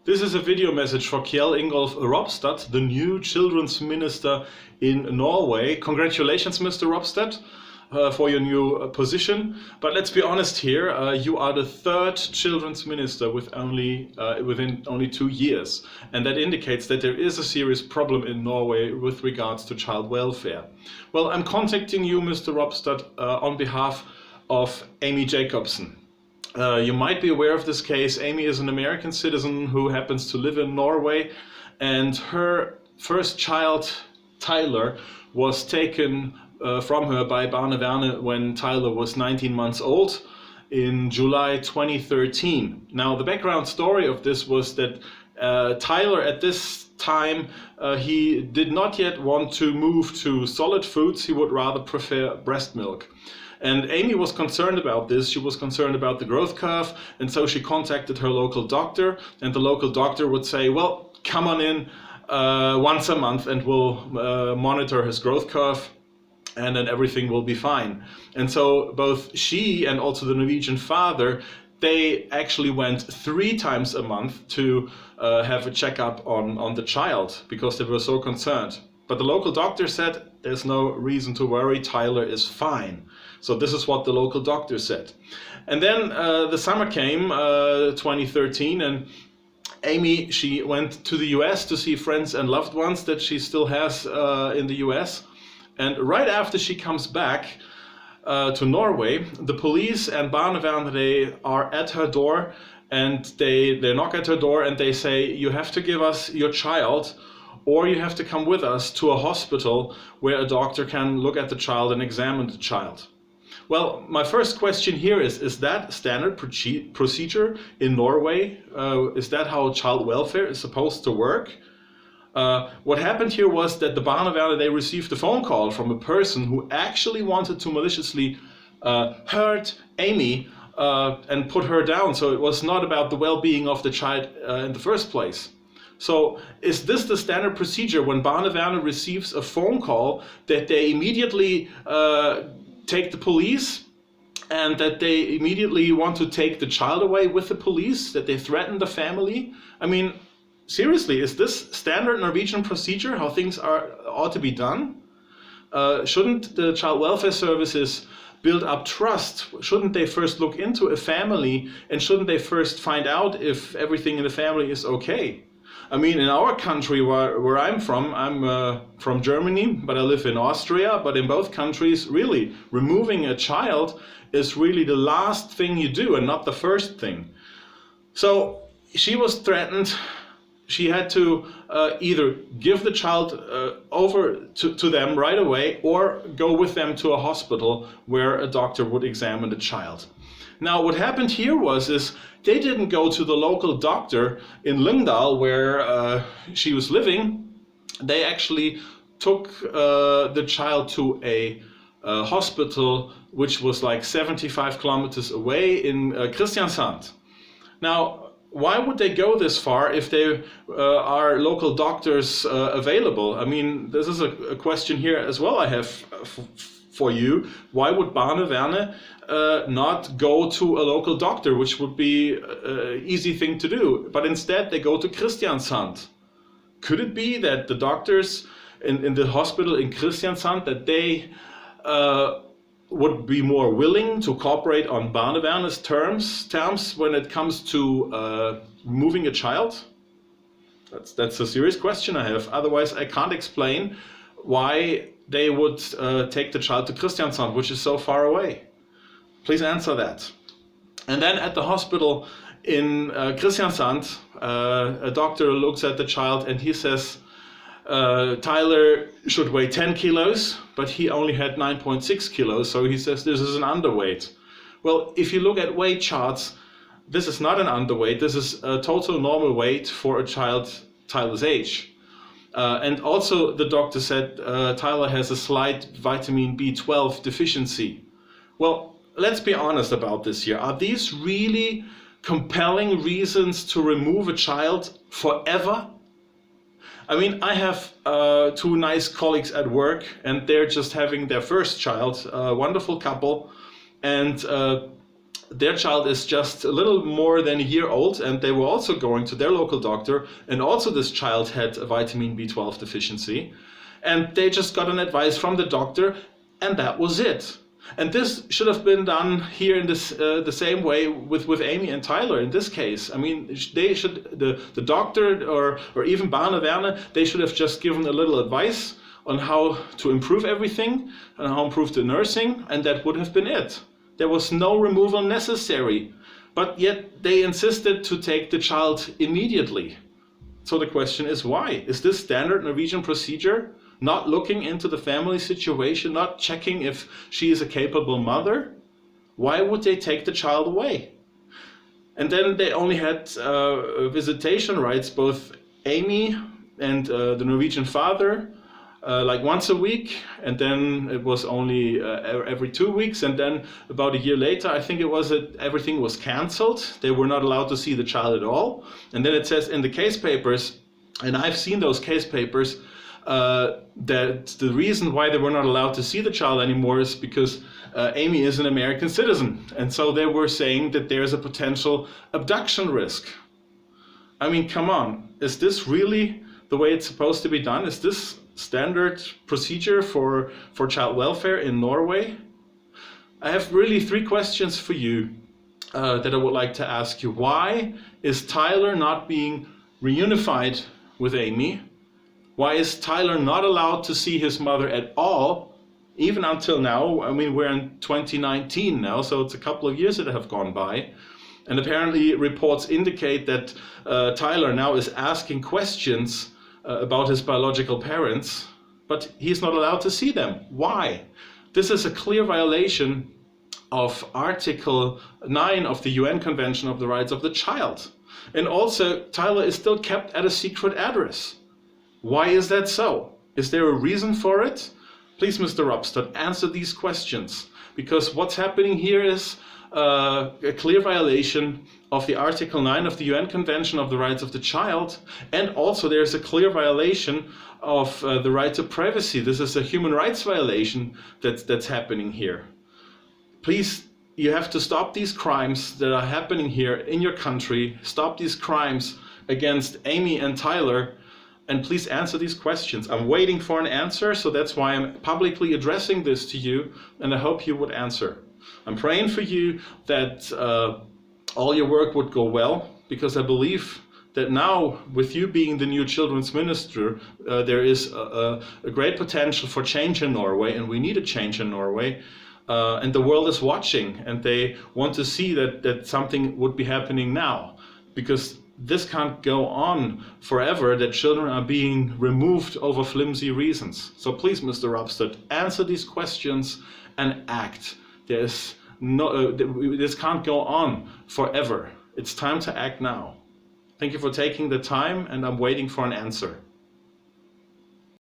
This is a video message for Kjell Ingolf Ropstad, the new children's minister in Norway. Congratulations, Mr. Ropstad, for your new position. But let's be honest here, you are the third children's minister within only 2 years. And that indicates that there is a serious problem in Norway with regards to child welfare. Well, I'm contacting you, Mr. Ropstad, on behalf of Amy Jakobsen. You might be aware of this case. Amy is an American citizen who happens to live in Norway, and her first child, Tyler, was taken from her by Barnevernet when Tyler was 19 months old in July 2013. Now, the background story of this was that Tyler at this time, he did not yet want to move to solid foods. He would rather prefer breast milk. And Amy was concerned about this. She was concerned about the growth curve, and so she contacted her local doctor, and the local doctor would say, well, come on in once a month and we'll monitor his growth curve, and then everything will be fine. And so both she and also the Norwegian father, they actually went 3 times a month to have a checkup on the child because they were so concerned. But the local doctor said, there's no reason to worry, Tyler is fine. So this is what the local doctor said. And then the summer came, 2013, and Amy, she went to the US to see friends and loved ones that she still has in the US. And right after she comes back to Norway, the police and Barnevernet, they are at her door, and they knock at her door and they say, you have to give us your child, or you have to come with us to a hospital where a doctor can look at the child and examine the child. Well, my first question here is that standard procedure in Norway? Is that how child welfare is supposed to work? What happened here was that the Barnevernet, they received a phone call from a person who actually wanted to maliciously hurt Amy and put her down. So it was not about the well-being of the child in the first place. So is this the standard procedure when Barnevernet receives a phone call that they immediately take the police, and that they immediately want to take the child away with the police, that they threaten the family? I mean, seriously, is this standard Norwegian procedure, how things ought to be done? Shouldn't the child welfare services build up trust? Shouldn't they first look into a family, and shouldn't they first find out if everything in the family is okay? I mean, in our country where I'm from Germany, but I live in Austria, but in both countries, really, removing a child is really the last thing you do and not the first thing. So she was threatened. She had to either give the child over to them right away, or go with them to a hospital where a doctor would examine the child. Now, what happened here is they didn't go to the local doctor in Lyngdal where she was living. They actually took the child to a hospital which was like 75 kilometers away in Kristiansand. Now, why would they go this far if there are local doctors available? I mean, this is a question here as well I have for you. Why would Barnevernet not go to a local doctor, which would be an easy thing to do, but instead they go to Kristiansand? Could it be that the doctors in the hospital in Kristiansand, that they would be more willing to cooperate on Barnevernet's terms when it comes to moving a child? That's a serious question I have. Otherwise, I can't explain why they would take the child to Kristiansand, which is so far away. Please answer that. And then at the hospital in Kristiansand, a doctor looks at the child and he says, Tyler should weigh 10 kilos, but he only had 9.6 kilos, so he says this is an underweight. Well, if you look at weight charts, this is not an underweight, this is a total normal weight for a child Tyler's age. And also the doctor said Tyler has a slight vitamin B12 deficiency. Well, let's be honest about this here. Are these really compelling reasons to remove a child forever? I mean, I have 2 nice colleagues at work, and they're just having their first child, a wonderful couple, and their child is just a little more than a year old, and they were also going to their local doctor, and also this child had a vitamin B12 deficiency, and they just got an advice from the doctor, and that was it. And this should have been done here in this the same way with Amy and Tyler in this case. I mean, they should, the doctor or even Barne Werner, they should have just given a little advice on how to improve everything and how to improve the nursing, and that would have been it. There was no removal necessary, but yet they insisted to take the child immediately. So the question is why? Is this standard Norwegian procedure? Not looking into the family situation, not checking if she is a capable mother? Why would they take the child away? And then they only had visitation rights, both Amy and the Norwegian father, like once a week, and then it was only every 2 weeks, and then about a year later, I think it was that everything was cancelled. They were not allowed to see the child at all. And then it says in the case papers, and I've seen those case papers, that the reason why they were not allowed to see the child anymore is because Amy is an American citizen, and so they were saying that there's a potential abduction risk. I mean, come on, is this really the way it's supposed to be done? Is this standard procedure for child welfare in Norway? I have really 3 questions for you that I would like to ask you. Why is Tyler not being reunified with Amy? Why is Tyler not allowed to see his mother at all, even until now? I mean, we're in 2019 now, so it's a couple of years that have gone by. And apparently reports indicate that Tyler now is asking questions about his biological parents, but he's not allowed to see them. Why? This is a clear violation of Article 9 of the UN Convention of the Rights of the Child. And also, Tyler is still kept at a secret address. Why is that so? Is there a reason for it? Please, Mr. Ropstad, answer these questions, because what's happening here is a clear violation of the Article 9 of the UN Convention of the Rights of the Child, and also there's a clear violation of the right to privacy. This is a human rights violation that's happening here. Please, you have to stop these crimes that are happening here in your country. Stop these crimes against Amy and Tyler. And please answer these questions. I'm waiting for an answer, so that's why I'm publicly addressing this to you, and I hope you would answer. I'm praying for you that all your work would go well, because I believe that now, with you being the new children's minister, there is a great potential for change in Norway, and we need a change in Norway. And the world is watching, and they want to see that something would be happening now, because this can't go on forever, that children are being removed over flimsy reasons. So please, Mr. Ropstad, answer these questions and act. There's no, this can't go on forever. It's time to act now. Thank you for taking the time, and I'm waiting for an answer.